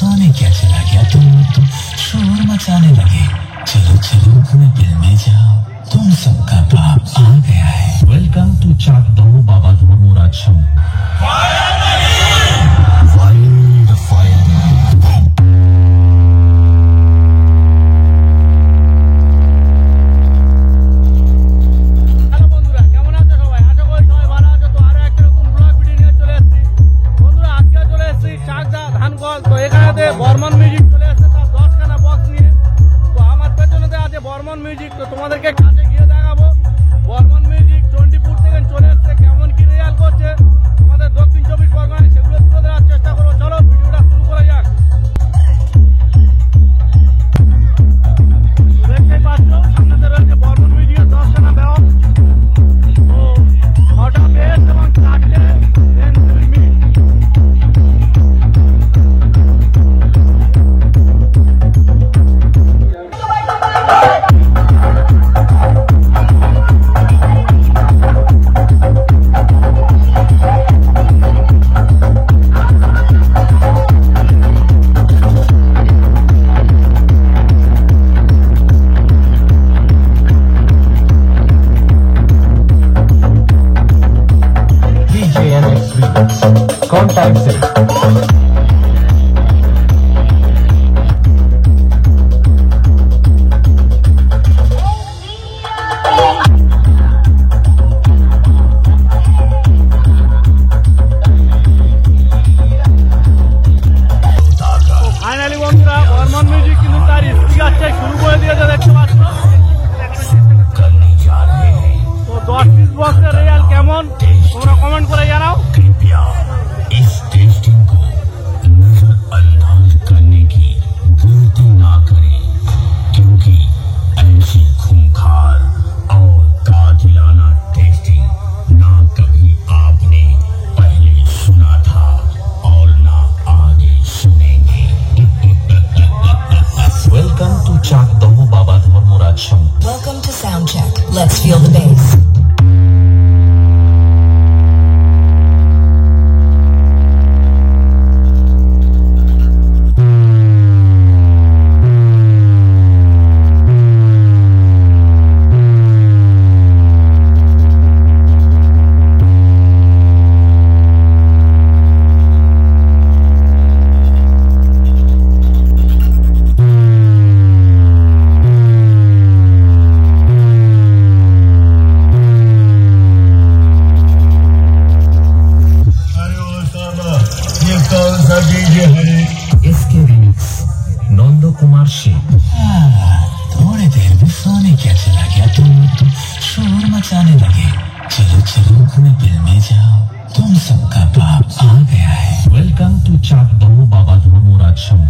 सोने क्या चला गया तुम तो शोर मचाने लगे। चलो चलो अपने दिल में जाओ, तुम सबका बाप आ गया है। वेलकम टू चाक दमो बाबा धर्मराजम। বর্মন মিউজিক চলে আসছে তার 10খানা বক্স নিয়ে। তো আমার পেছনেতে আছে বর্মন মিউজিক, তো তোমাদেরকে কাছে গিয়ে দেখাবো বর্মন মিউজিক চণ্ডীপুর থেকে চলে আসছে, কেমন কি রেজাল করছে আমাদের দক্ষিণ 24 পরগনায়, সেগুলো তুলে ধরার চেষ্টা করবো। চলো ভিডিওটা শুরু করা যাক। দেখতেই পাচ্ছ সামনে রয়েছে বর্মন মিউজিকের 10খানা বক্স, তো 6টা বেস এবং 4টে Contact से ফাইনালি বন্ধুরা বর্মন মিউজিক কিন্তু তার স্পিকার চেক শুরু করে দিয়েছে, দেখতে পাচ্ছ। তো 10 পিস বক্সের রেজাল কেমন তোমরা কমেন্ট করে জানাও। इस टेस्टिंग को नजरअंदाज करने की गलती ना करें, क्योंकि ऐसी खूंखार और कातिलाना टेस्टिंग ना कभी आपने पहले सुना था और ना आगे सुनेंगे। वेलकम टू चाक दमो बाबा धर्मराजम। Welcome to Soundcheck. Let's feel the bass. इसके रिमिक्स नंदो कुमार सिंह। थोड़ी देर में सोने क्या चला गया तुम तो शोर मचाने लगे। चलो चलो अपने दिल में जाओ, तुम सबका बाप आ गया है। वेलकम टू चाक दमो बाबा धर्मराजम।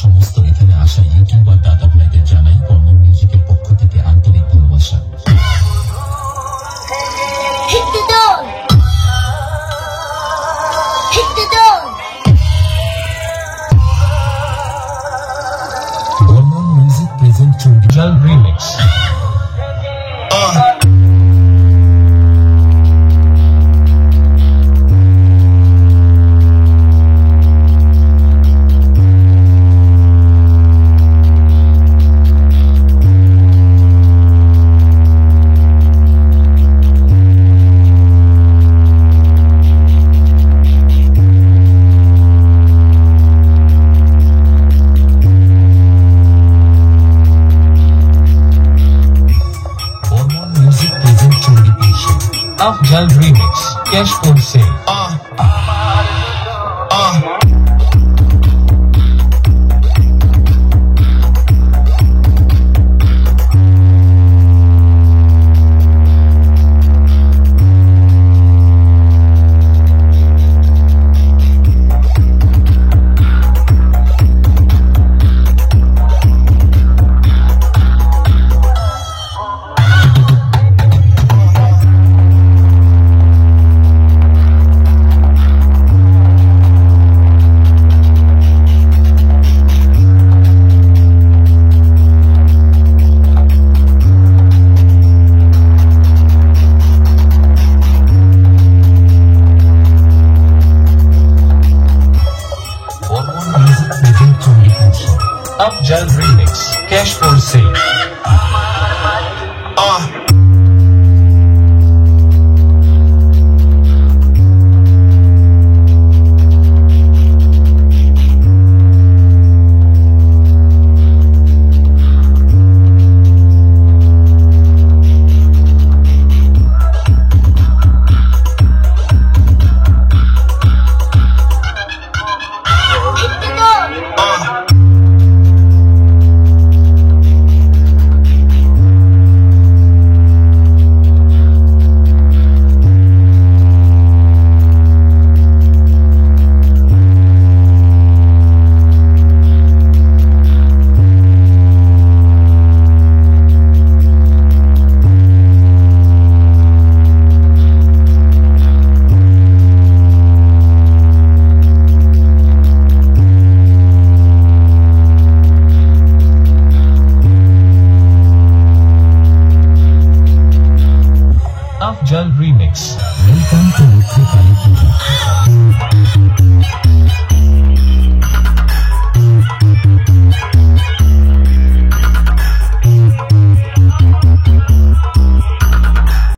সমস্ত এখানে আসা ইউটিউবার দাদা ভাইদের জানাই বর্মন মিউজিকের পক্ষ থেকে আন্তরিক ভালোবাসা। Hit the door! Hit the door! Barman music present চন্ডিজাল remix. Afjal Remix, cash for sale. Afjal Remix, cash for sale.